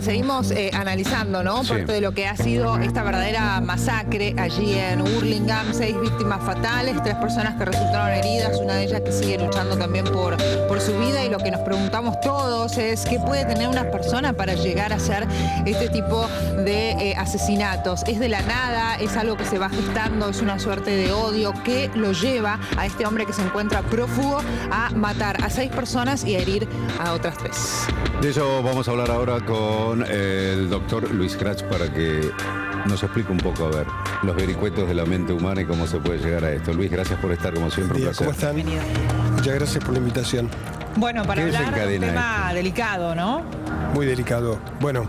Juan, seguimos analizando, ¿no? Sí. Parte de lo que ha sido esta verdadera masacre allí en Hurlingham. 6 víctimas fatales, 3 personas que resultaron heridas, una de ellas que sigue luchando también por su vida. Y lo que nos preguntamos todos es ¿qué puede tener una persona para llegar a hacer este tipo de asesinatos? ¿Es de la nada? ¿Es algo que se va gestando? ¿Es una suerte de odio? ¿Qué lo lleva a este hombre que se encuentra prófugo a matar a 6 personas y a herir a otras 3? De eso vamos a hablar ahora con el doctor Luis Krach para que nos explique un poco, a ver, los vericuetos de la mente humana y cómo se puede llegar a esto. Luis, gracias por estar, como siempre, un placer. ¿Cómo están? Bienvenido. Muchas gracias por la invitación. Bueno, para ¿Qué hablar de un desencadena tema delicado, ¿no? Muy delicado. Bueno,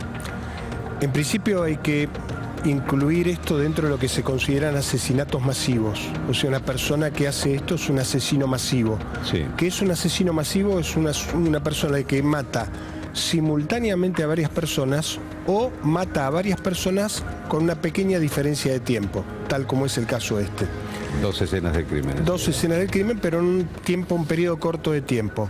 en principio hay que incluir esto dentro de lo que se consideran asesinatos masivos. O sea, una persona que hace esto es un asesino masivo. Sí. ¿Qué es un asesino masivo? Es una persona que mata simultáneamente a varias personas o mata a varias personas con una pequeña diferencia de tiempo, tal como es el caso este. 2 escenas de crimen. 2 escenas del crimen, pero en un periodo corto de tiempo.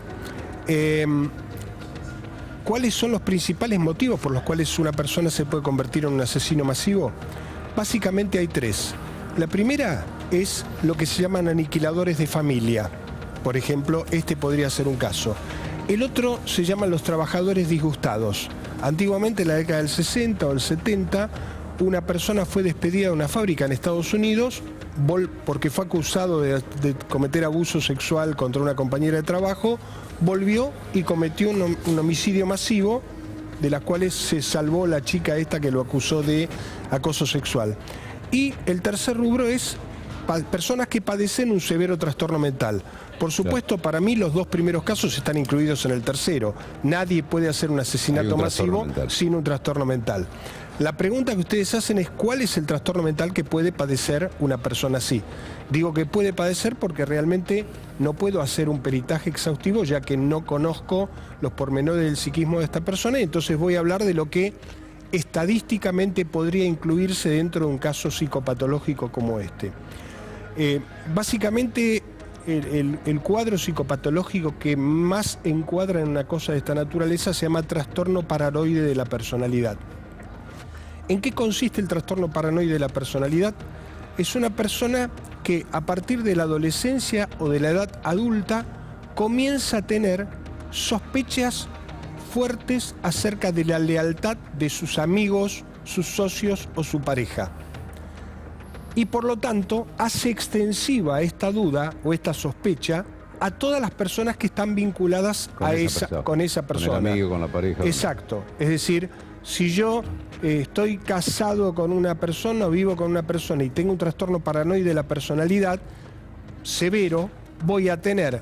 ¿Cuáles son los principales motivos por los cuales una persona se puede convertir en un asesino masivo? Básicamente hay 3. La primera es lo que se llaman aniquiladores de familia. Por ejemplo, este podría ser un caso. El otro se llaman los trabajadores disgustados. Antiguamente, en la década del 60 o del 70, una persona fue despedida de una fábrica en Estados Unidos porque fue acusado de cometer abuso sexual contra una compañera de trabajo, volvió y cometió un homicidio masivo, de las cuales se salvó la chica esta que lo acusó de acoso sexual. Y el tercer rubro es personas que padecen un severo trastorno mental. Por supuesto, para mí los 2 primeros casos están incluidos en el tercero. Nadie puede hacer un asesinato masivo sin un trastorno mental. La pregunta que ustedes hacen es ¿cuál es el trastorno mental que puede padecer una persona así? Digo que puede padecer porque realmente no puedo hacer un peritaje exhaustivo ya que no conozco los pormenores del psiquismo de esta persona, y entonces voy a hablar de lo que estadísticamente podría incluirse dentro de un caso psicopatológico como este. Básicamente el cuadro psicopatológico que más encuadra en una cosa de esta naturaleza se llama trastorno paranoide de la personalidad. ¿En qué consiste el trastorno paranoide de la personalidad? Es una persona que a partir de la adolescencia o de la edad adulta comienza a tener sospechas fuertes acerca de la lealtad de sus amigos, sus socios o su pareja. Y por lo tanto hace extensiva esta duda o esta sospecha a todas las personas que están vinculadas con esa persona. Con el amigo, con la pareja. Exacto. Es decir, si yo estoy casado con una persona o vivo con una persona y tengo un trastorno paranoide de la personalidad severo, voy a tener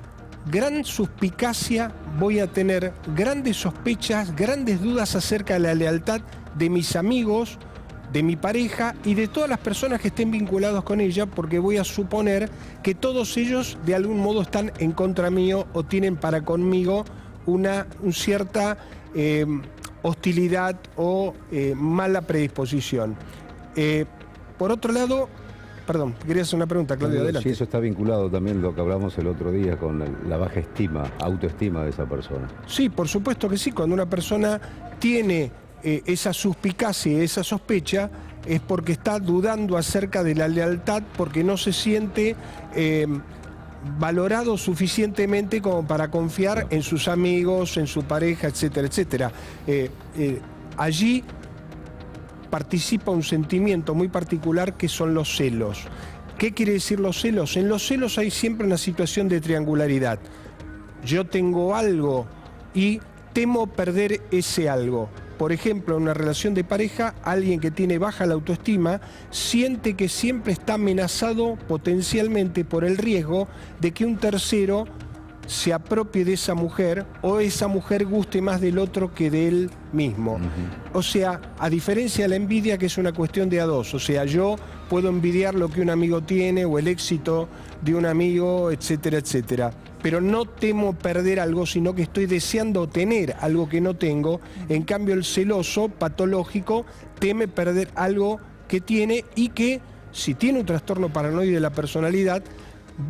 gran suspicacia, voy a tener grandes sospechas, grandes dudas acerca de la lealtad de mis amigos, de mi pareja y de todas las personas que estén vinculados con ella, porque voy a suponer que todos ellos de algún modo están en contra mío o tienen para conmigo una cierta hostilidad o mala predisposición. Por otro lado, perdón, quería hacer una pregunta, Claudio, adelante. Sí, eso está vinculado también lo que hablamos el otro día con la baja autoestima de esa persona. Sí, por supuesto que sí. Cuando una persona tiene esa suspicacia y esa sospecha, es porque está dudando acerca de la lealtad, porque no se siente valorado suficientemente como para confiar en sus amigos, en su pareja, etcétera, etcétera. Allí participa un sentimiento muy particular que son los celos. ¿Qué quiere decir los celos? En los celos hay siempre una situación de triangularidad. Yo tengo algo y temo perder ese algo. Por ejemplo, en una relación de pareja, alguien que tiene baja la autoestima siente que siempre está amenazado potencialmente por el riesgo de que un tercero se apropie de esa mujer o esa mujer guste más del otro que de él mismo. O sea, a diferencia de la envidia, que es una cuestión de a dos. O sea, yo puedo envidiar lo que un amigo tiene o el éxito de un amigo, etcétera, etcétera. Pero no temo perder algo, sino que estoy deseando tener algo que no tengo. En cambio, el celoso, patológico, teme perder algo que tiene y que, si tiene un trastorno paranoide de la personalidad,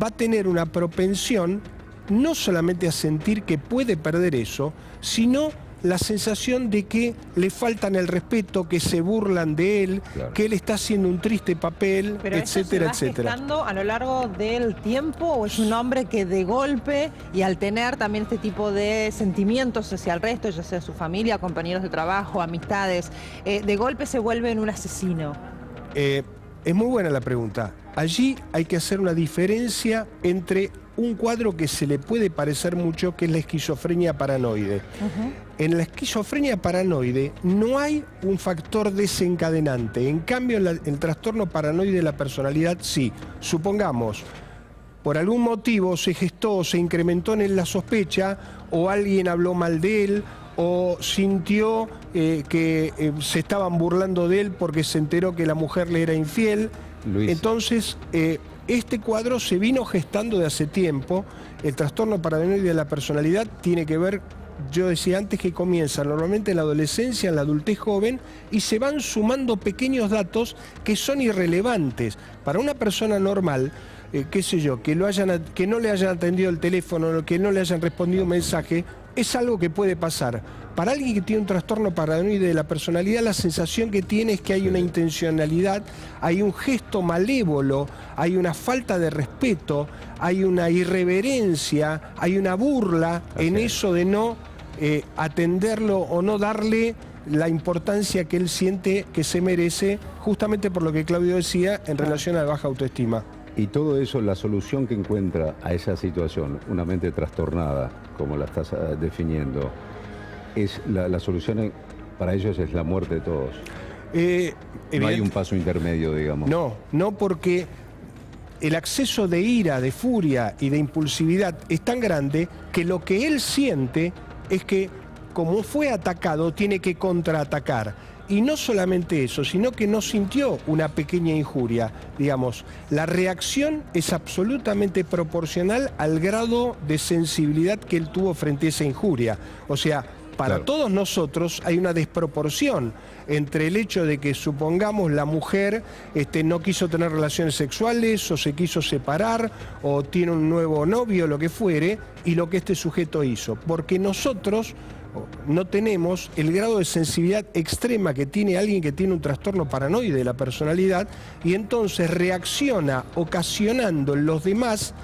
va a tener una propensión no solamente a sentir que puede perder eso, sino la sensación de que le faltan el respeto, que se burlan de él, Claro. que él está haciendo un triste papel, Pero etcétera, ¿esto se va etcétera. gestando a lo largo del tiempo o es un hombre que de golpe y al tener también este tipo de sentimientos hacia el resto, ya sea su familia, compañeros de trabajo, amistades, de golpe se vuelve en un asesino? Es muy buena la pregunta. Allí hay que hacer una diferencia entre un cuadro que se le puede parecer mucho, que es la esquizofrenia paranoide. En la esquizofrenia paranoide no hay un factor desencadenante. En cambio, el trastorno paranoide de la personalidad sí. Supongamos, por algún motivo se gestó, se incrementó en él la sospecha, o alguien habló mal de él, o sintió que se estaban burlando de él porque se enteró que la mujer le era infiel. Luis. Entonces, este cuadro se vino gestando de hace tiempo. El trastorno paranoide de la personalidad tiene que ver, yo decía antes, que comienza normalmente en la adolescencia, en la adultez joven, y se van sumando pequeños datos que son irrelevantes. Para una persona normal, qué sé yo, que no le hayan atendido el teléfono, que no le hayan respondido un mensaje, es algo que puede pasar. Para alguien que tiene un trastorno paranoide de la personalidad, la sensación que tiene es que hay una intencionalidad, hay un gesto malévolo, hay una falta de respeto, hay una irreverencia, hay una burla en eso de no atenderlo o no darle la importancia que él siente que se merece, justamente por lo que Claudio decía en relación a la baja autoestima. Y todo eso, la solución que encuentra a esa situación, una mente trastornada, como la estás definiendo, es la solución para ellos es la muerte de todos. No hay un paso intermedio, digamos. No, porque el acceso de ira, de furia y de impulsividad es tan grande que lo que él siente es que, como fue atacado, tiene que contraatacar. Y no solamente eso, sino que no sintió una pequeña injuria. Digamos, la reacción es absolutamente proporcional al grado de sensibilidad que él tuvo frente a esa injuria. O sea, para Claro. todos nosotros hay una desproporción entre el hecho de que, supongamos, la mujer no quiso tener relaciones sexuales o se quiso separar o tiene un nuevo novio, lo que fuere, y lo que este sujeto hizo. Porque nosotros no tenemos el grado de sensibilidad extrema que tiene alguien que tiene un trastorno paranoide de la personalidad y entonces reacciona ocasionando en los demás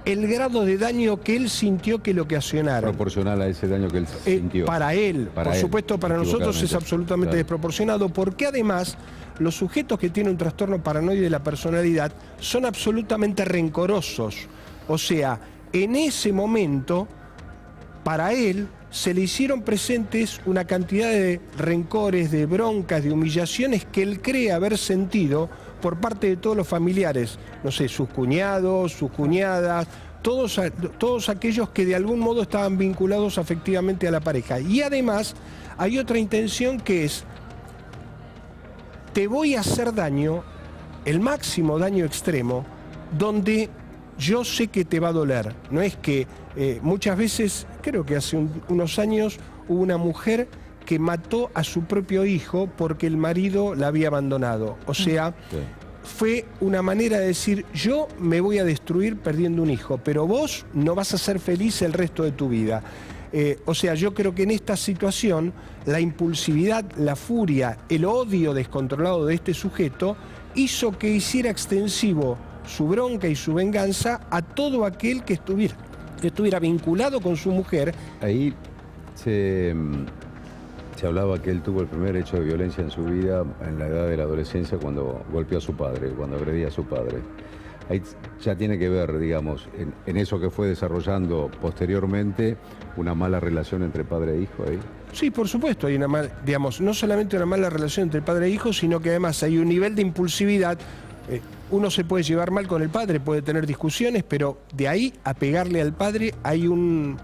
el grado de daño que él sintió que lo ocasionaron. Proporcional a ese daño que él sintió. Para él, por supuesto, para nosotros es absolutamente Claro. desproporcionado, porque además los sujetos que tienen un trastorno paranoide de la personalidad son absolutamente rencorosos. O sea, en ese momento, para él, se le hicieron presentes una cantidad de rencores, de broncas, de humillaciones que él cree haber sentido por parte de todos los familiares, no sé, sus cuñados, sus cuñadas, todos aquellos que de algún modo estaban vinculados afectivamente a la pareja. Y además hay otra intención que es, te voy a hacer daño, el máximo daño extremo, donde yo sé que te va a doler. No es que muchas veces, creo que hace unos años, hubo una mujer que mató a su propio hijo porque el marido la había abandonado. O sea, Sí. fue una manera de decir, yo me voy a destruir perdiendo un hijo, pero vos no vas a ser feliz el resto de tu vida. O sea, yo creo que en esta situación la impulsividad, la furia, el odio descontrolado de este sujeto hizo que hiciera extensivo su bronca y su venganza a todo aquel que estuviera vinculado con su mujer. Ahí se hablaba que él tuvo el primer hecho de violencia en su vida en la edad de la adolescencia cuando golpeó a su padre, cuando agredía a su padre. Ahí ya tiene que ver, digamos, en eso que fue desarrollando posteriormente, una mala relación entre padre e hijo ahí. Sí, por supuesto, hay no solamente una mala relación entre padre e hijo, sino que además hay un nivel de impulsividad. Uno se puede llevar mal con el padre, puede tener discusiones, pero de ahí a pegarle al padre hay una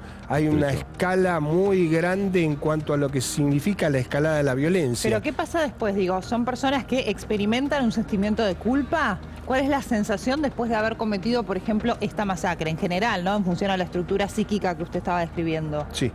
escala muy grande en cuanto a lo que significa la escalada de la violencia. Pero ¿qué pasa después? Digo, ¿son personas que experimentan un sentimiento de culpa? ¿Cuál es la sensación después de haber cometido, por ejemplo, esta masacre en general, ¿no? En función a la estructura psíquica que usted estaba describiendo. Sí.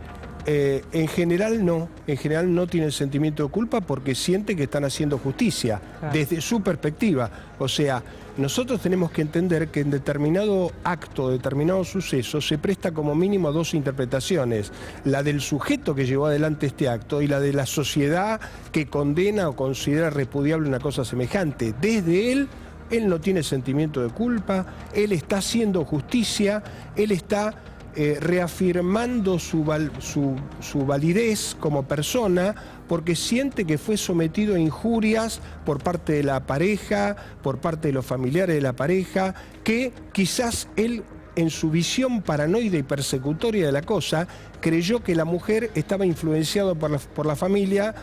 En general no tienen sentimiento de culpa porque sienten que están haciendo justicia, Claro. desde su perspectiva. O sea, nosotros tenemos que entender que en determinado acto, determinado suceso, se presta como mínimo a dos interpretaciones: la del sujeto que llevó adelante este acto y la de la sociedad que condena o considera repudiable una cosa semejante. Desde él no tiene sentimiento de culpa, él está haciendo justicia, él está reafirmando su validez como persona, porque siente que fue sometido a injurias por parte de la pareja, por parte de los familiares de la pareja, que quizás él, en su visión paranoide y persecutoria de la cosa, creyó que la mujer estaba influenciada por la familia,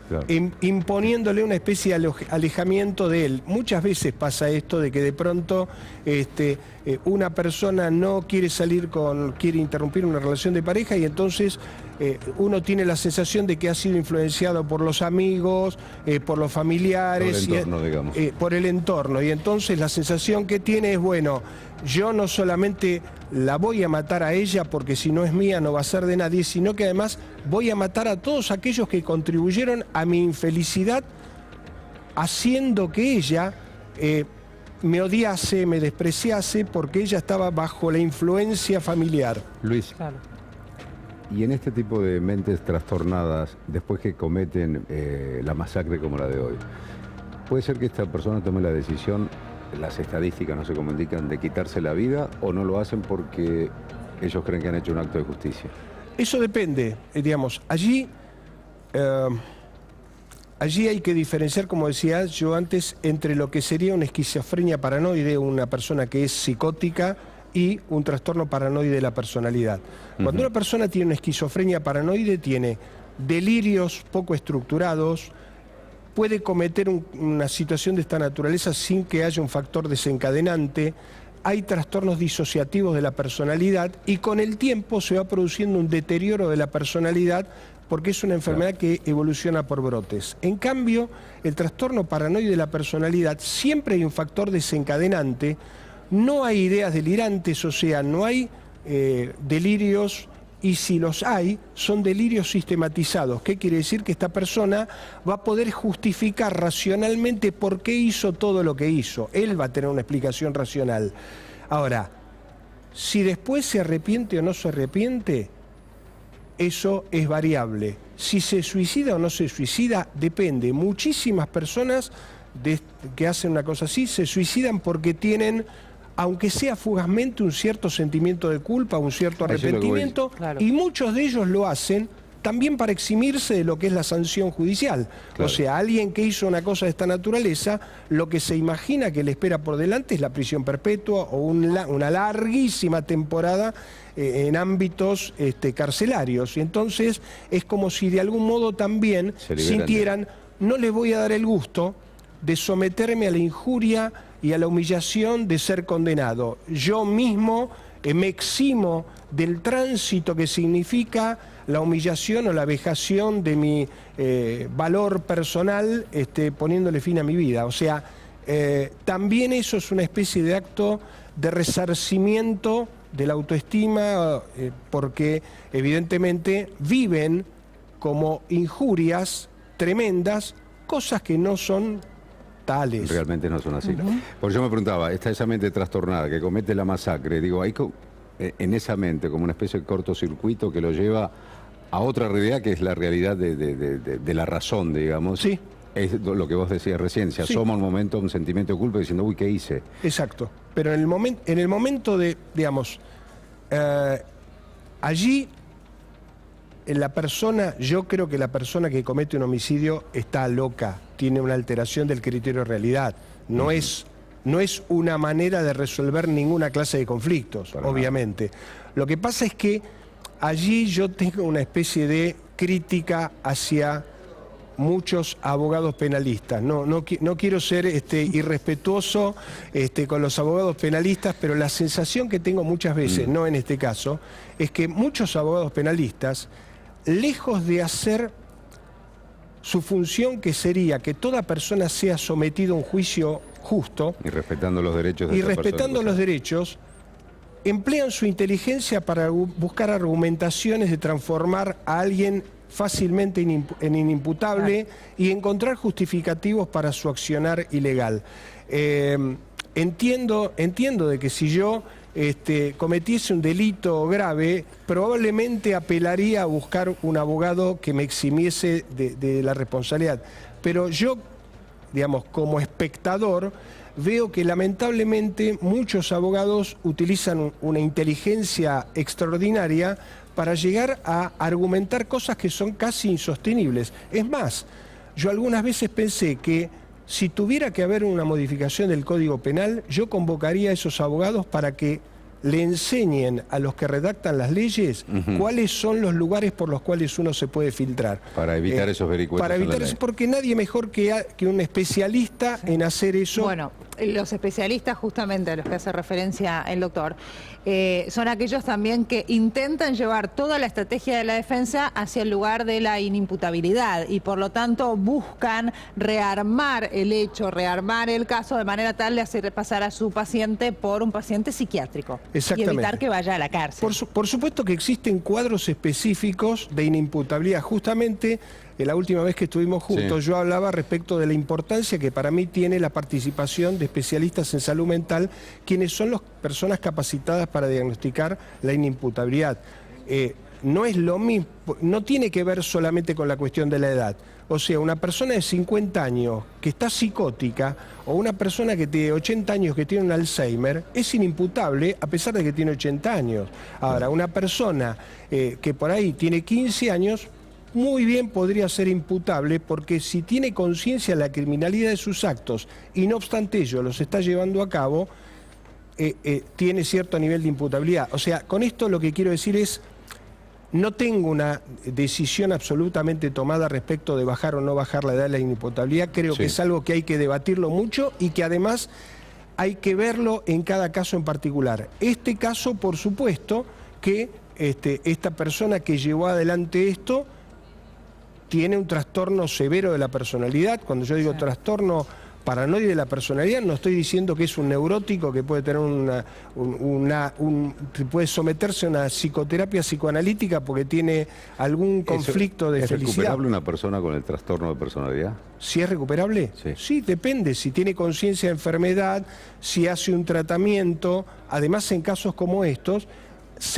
Claro. imponiéndole una especie de alejamiento de él. Muchas veces pasa esto de que de pronto una persona no quiere quiere interrumpir una relación de pareja y entonces uno tiene la sensación de que ha sido influenciado por los amigos, por los familiares, Por el entorno, digamos. por el entorno. Y entonces la sensación que tiene es, bueno, yo no solamente la voy a matar a ella porque si no es mía no va a ser de nadie, sino que además voy a matar a todos aquellos que contribuyeron a mi infelicidad, haciendo que ella me odiase, me despreciase, porque ella estaba bajo la influencia familiar. Luis, Claro. y en este tipo de mentes trastornadas, después que cometen la masacre como la de hoy, ¿puede ser que esta persona tome la decisión, las estadísticas no sé cómo indican, de quitarse la vida, o no lo hacen porque ellos creen que han hecho un acto de justicia? Eso depende, digamos, allí hay que diferenciar, como decía yo antes, entre lo que sería una esquizofrenia paranoide, una persona que es psicótica, y un trastorno paranoide de la personalidad. Cuando una persona tiene una esquizofrenia paranoide, tiene delirios poco estructurados, puede cometer una situación de esta naturaleza sin que haya un factor desencadenante, hay trastornos disociativos de la personalidad y con el tiempo se va produciendo un deterioro de la personalidad porque es una enfermedad que evoluciona por brotes. En cambio, el trastorno paranoide de la personalidad siempre hay un factor desencadenante, no hay ideas delirantes, o sea, no hay delirios, y si los hay, son delirios sistematizados. ¿Qué quiere decir? Que esta persona va a poder justificar racionalmente por qué hizo todo lo que hizo. Él va a tener una explicación racional. Ahora, si después se arrepiente o no se arrepiente, eso es variable. Si se suicida o no se suicida, depende. Muchísimas personas que hacen una cosa así se suicidan porque tienen, aunque sea fugazmente, un cierto sentimiento de culpa, un cierto arrepentimiento, Claro. y muchos de ellos lo hacen también para eximirse de lo que es la sanción judicial. Claro. O sea, alguien que hizo una cosa de esta naturaleza, lo que se imagina que le espera por delante es la prisión perpetua o una larguísima temporada en ámbitos carcelarios. Y entonces es como si de algún modo también Se liberan. sintieran, no les voy a dar el gusto de someterme a la injuria y a la humillación de ser condenado. Yo mismo me eximo del tránsito que significa la humillación o la vejación de mi valor personal, poniéndole fin a mi vida. O sea, también eso es una especie de acto de resarcimiento de la autoestima, porque evidentemente viven como injurias tremendas, cosas que no son tales. Realmente no son así. Por yo me preguntaba, esa mente trastornada que comete la masacre, digo, hay en esa mente como una especie de cortocircuito que lo lleva a otra realidad que es la realidad de la razón, digamos. Sí. Es lo que vos decías recién, se asoma un momento, un sentimiento de culpa diciendo, uy, ¿qué hice? Exacto. Pero en el momento de, digamos, allí la persona, yo creo que la persona que comete un homicidio está loca, tiene una alteración del criterio de realidad. No es una manera de resolver ninguna clase de conflictos, Para obviamente. Lo que pasa es que allí yo tengo una especie de crítica hacia muchos abogados penalistas. No quiero ser irrespetuoso con los abogados penalistas, pero la sensación que tengo muchas veces, no en este caso, es que muchos abogados penalistas, lejos de hacer su función, que sería que toda persona sea sometida a un juicio justo Y respetando los derechos de y esa persona. respetando los derechos, emplean su inteligencia para buscar argumentaciones de transformar a alguien fácilmente en inimputable y encontrar justificativos para su accionar ilegal. Entiendo de que si yo cometiese un delito grave, probablemente apelaría a buscar un abogado que me eximiese de la responsabilidad. Pero yo, digamos, como espectador, veo que lamentablemente muchos abogados utilizan una inteligencia extraordinaria para llegar a argumentar cosas que son casi insostenibles. Es más, yo algunas veces pensé que si tuviera que haber una modificación del Código Penal, yo convocaría a esos abogados para que le enseñen a los que redactan las leyes cuáles son los lugares por los cuales uno se puede filtrar. Para evitar esos vericuetos. Para evitar eso, porque nadie mejor que un especialista en hacer eso. Bueno, los especialistas justamente a los que hace referencia el doctor, son aquellos también que intentan llevar toda la estrategia de la defensa hacia el lugar de la inimputabilidad y por lo tanto buscan rearmar el hecho, rearmar el caso de manera tal de hacer pasar a su paciente por un paciente psiquiátrico y evitar que vaya a la cárcel. Por supuesto que existen cuadros específicos de inimputabilidad. Justamente la última vez que estuvimos juntos, yo hablaba respecto de la importancia que para mí tiene la participación de especialistas en salud mental, quienes son las personas capacitadas para diagnosticar la inimputabilidad. No es lo mismo, no tiene que ver solamente con la cuestión de la edad. O sea, una persona de 50 años que está psicótica o una persona que tiene 80 años que tiene un Alzheimer es inimputable a pesar de que tiene 80 años. Ahora, una persona que por ahí tiene 15 años muy bien podría ser imputable porque si tiene conciencia de la criminalidad de sus actos y no obstante ello los está llevando a cabo, tiene cierto nivel de imputabilidad. O sea, con esto lo que quiero decir es, no tengo una decisión absolutamente tomada respecto de bajar o no bajar la edad de la inimputabilidad. Creo que es algo que hay que debatirlo mucho y que además hay que verlo en cada caso en particular. Este caso, por supuesto, que esta persona que llevó adelante esto tiene un trastorno severo de la personalidad. Cuando yo digo trastorno paranoide de la personalidad, no estoy diciendo que es un neurótico que puede tener puede someterse a una psicoterapia psicoanalítica porque tiene algún conflicto de felicidad. ¿Es recuperable una persona con el trastorno de personalidad? ¿Si es recuperable? Sí, depende. Si tiene conciencia de enfermedad, si hace un tratamiento. Además, en casos como estos,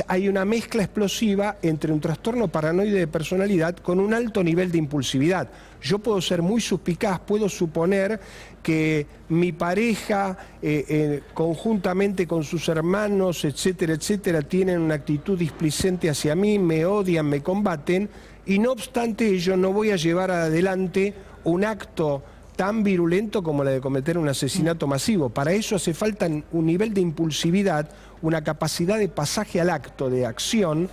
hay una mezcla explosiva entre un trastorno paranoide de personalidad con un alto nivel de impulsividad. Yo puedo ser muy suspicaz, puedo suponer que mi pareja, conjuntamente con sus hermanos, etcétera, etcétera, tienen una actitud displicente hacia mí, me odian, me combaten, y no obstante ello no voy a llevar adelante un acto tan virulento como la de cometer un asesinato masivo. Para eso hace falta un nivel de impulsividad, una capacidad de pasaje al acto, de acción,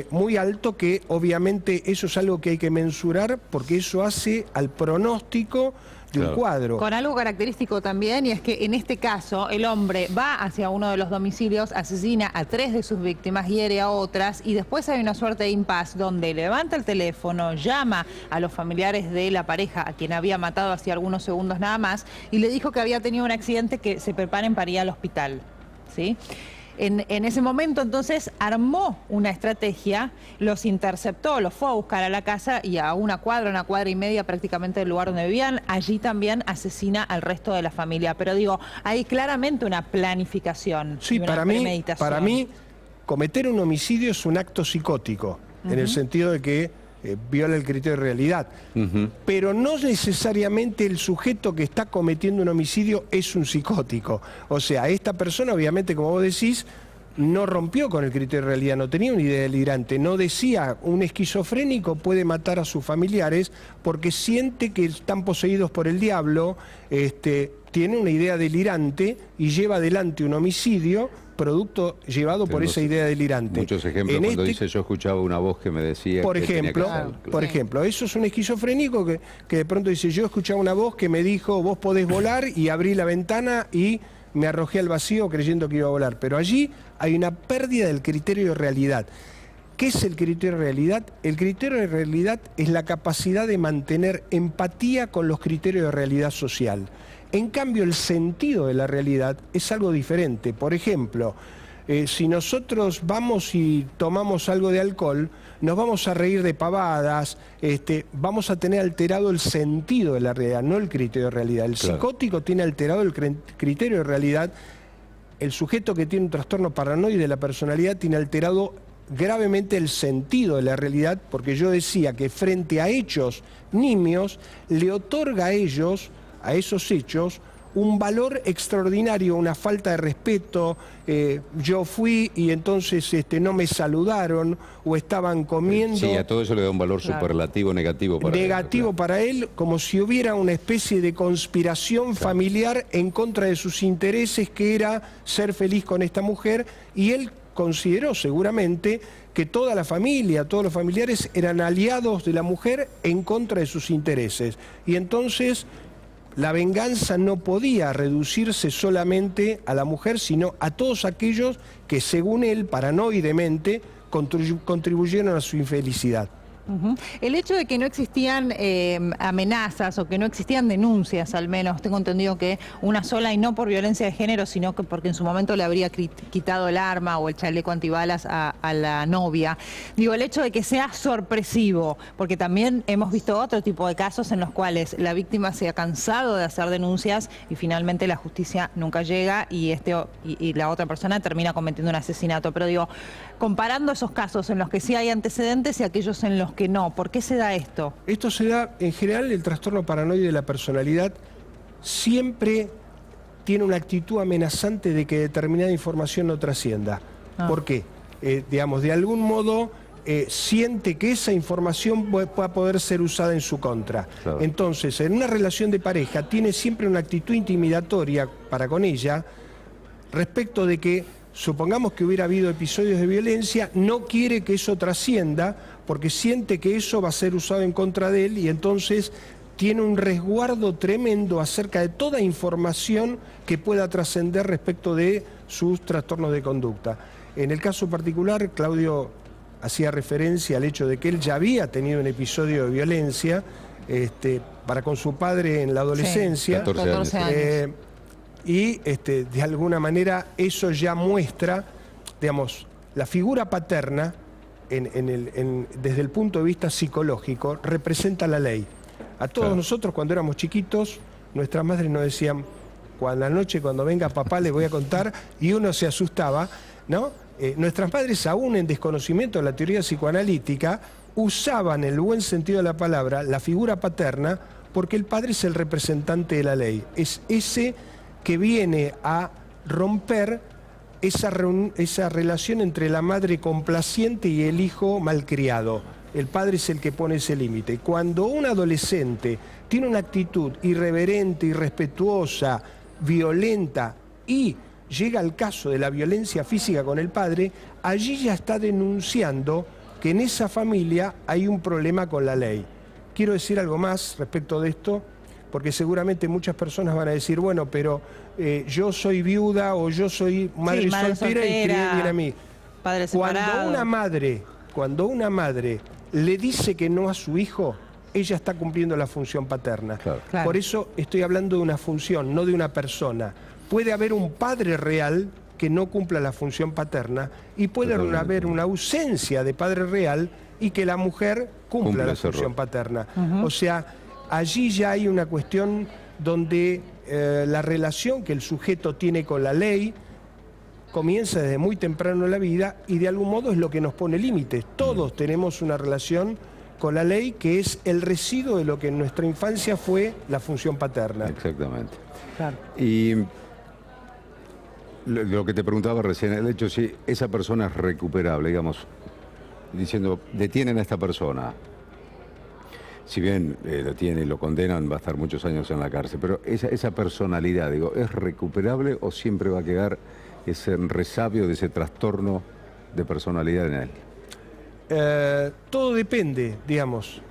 muy alto, que obviamente eso es algo que hay que mensurar porque eso hace al pronóstico de un cuadro. Con algo característico también, y es que en este caso el hombre va hacia uno de los domicilios, asesina a 3 de sus víctimas, hiere a otras, y después hay una suerte de impasse donde levanta el teléfono, llama a los familiares de la pareja, a quien había matado hace algunos segundos nada más, y le dijo que había tenido un accidente, que se preparen para ir al hospital, ¿sí? En ese momento entonces armó una estrategia, los interceptó, los fue a buscar a la casa y a una cuadra y media prácticamente del lugar donde vivían. Allí también asesina al resto de la familia. Pero digo, hay claramente una planificación. Sí, para mí cometer un homicidio es un acto psicótico, en el sentido de que viola el criterio de realidad. Pero no necesariamente el sujeto que está cometiendo un homicidio es un psicótico. O sea, esta persona, obviamente, como vos decís, no rompió con el criterio de realidad, no tenía una idea delirante, no decía un esquizofrénico puede matar a sus familiares porque siente que están poseídos por el diablo, tiene una idea delirante y lleva adelante un homicidio producto llevado por esa idea delirante. Muchos ejemplos cuando dice yo escuchaba una voz que me decía por ejemplo, eso es un esquizofrénico que de pronto dice yo escuchaba una voz que me dijo vos podés volar y abrí la ventana y me arrojé al vacío creyendo que iba a volar. Pero allí hay una pérdida del criterio de realidad. ¿Qué es el criterio de realidad? El criterio de realidad es la capacidad de mantener empatía con los criterios de realidad social. En cambio, el sentido de la realidad es algo diferente. Por ejemplo, Si nosotros vamos y tomamos algo de alcohol, nos vamos a reír de pavadas, vamos a tener alterado el sentido de la realidad, no el criterio de realidad. El psicótico tiene alterado el criterio de realidad. El sujeto que tiene un trastorno paranoide de la personalidad tiene alterado gravemente el sentido de la realidad, porque yo decía que frente a hechos nimios le otorga a ellos, a esos hechos, un valor extraordinario, una falta de respeto. Yo fui y entonces no me saludaron, o estaban comiendo. Sí, a todo eso le da un valor superlativo negativo para él. Negativo para él, como si hubiera una especie de conspiración familiar en contra de sus intereses, que era ser feliz con esta mujer, y él consideró seguramente que toda la familia, todos los familiares eran aliados de la mujer en contra de sus intereses. Y entonces la venganza no podía reducirse solamente a la mujer, sino a todos aquellos que, según él, paranoidemente, contribuyeron a su infelicidad. El hecho de que no existían amenazas o que no existían denuncias, al menos tengo entendido que una sola, y no por violencia de género, sino que porque en su momento le habría quitado el arma o el chaleco antibalas a la novia. Digo, el hecho de que sea sorpresivo, porque también hemos visto otro tipo de casos en los cuales la víctima se ha cansado de hacer denuncias y finalmente la justicia nunca llega y la otra persona termina cometiendo un asesinato. Pero digo, comparando esos casos en los que sí hay antecedentes y aquellos en los que no, ¿por qué se da esto? Esto se da, en general, el trastorno paranoide de la personalidad siempre tiene una actitud amenazante de que determinada información no trascienda. ¿Por qué? Digamos, de algún modo siente que esa información pueda poder ser usada en su contra. Claro. Entonces, en una relación de pareja tiene siempre una actitud intimidatoria para con ella respecto de que, supongamos que hubiera habido episodios de violencia, no quiere que eso trascienda porque siente que eso va a ser usado en contra de él, y entonces tiene un resguardo tremendo acerca de toda información que pueda trascender respecto de sus trastornos de conducta. En el caso particular, Claudio hacía referencia al hecho de que él ya había tenido un episodio de violencia para con su padre en la adolescencia. Sí, 14 años. Y de alguna manera eso ya muestra, digamos, la figura paterna desde el punto de vista psicológico representa la ley. A todos nosotros, cuando éramos chiquitos, nuestras madres nos decían: la noche cuando venga papá le voy a contar, y uno se asustaba, ¿no? Nuestras madres, aún en desconocimiento de la teoría psicoanalítica, usaban en el buen sentido de la palabra la figura paterna, porque el padre es el representante de la ley, es ese que viene a romper esa relación entre la madre complaciente y el hijo malcriado. El padre es el que pone ese límite. Cuando un adolescente tiene una actitud irreverente, irrespetuosa, violenta, y llega al caso de la violencia física con el padre, allí ya está denunciando que en esa familia hay un problema con la ley. Quiero decir algo más respecto de esto, porque seguramente muchas personas van a decir: bueno, pero yo soy viuda o yo soy madre soltera y crié bien a mí. Padre separado. Cuando una madre le dice que no a su hijo, ella está cumpliendo la función paterna. Claro. Por eso estoy hablando de una función, no de una persona. Puede haber un padre real que no cumpla la función paterna, y puede haber una ausencia de padre real y que la mujer cumpla la función paterna. O sea, allí ya hay una cuestión donde la relación que el sujeto tiene con la ley comienza desde muy temprano en la vida, y de algún modo es lo que nos pone límites. Todos tenemos una relación con la ley que es el residuo de lo que en nuestra infancia fue la función paterna. Exactamente. Claro. Y lo que te preguntaba recién, el hecho si esa persona es recuperable, digamos, diciendo, detienen a esta persona. Si bien lo tienen y lo condenan, va a estar muchos años en la cárcel, pero esa personalidad, digo, ¿es recuperable o siempre va a quedar ese resabio de ese trastorno de personalidad en él? Todo depende, digamos.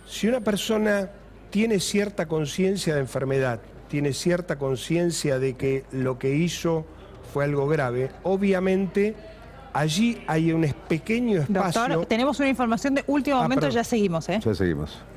Si una persona tiene cierta conciencia de enfermedad, tiene cierta conciencia de que lo que hizo fue algo grave, obviamente allí hay un pequeño espacio. Doctor, tenemos una información de último momento, ya seguimos, ¿eh? Ya seguimos.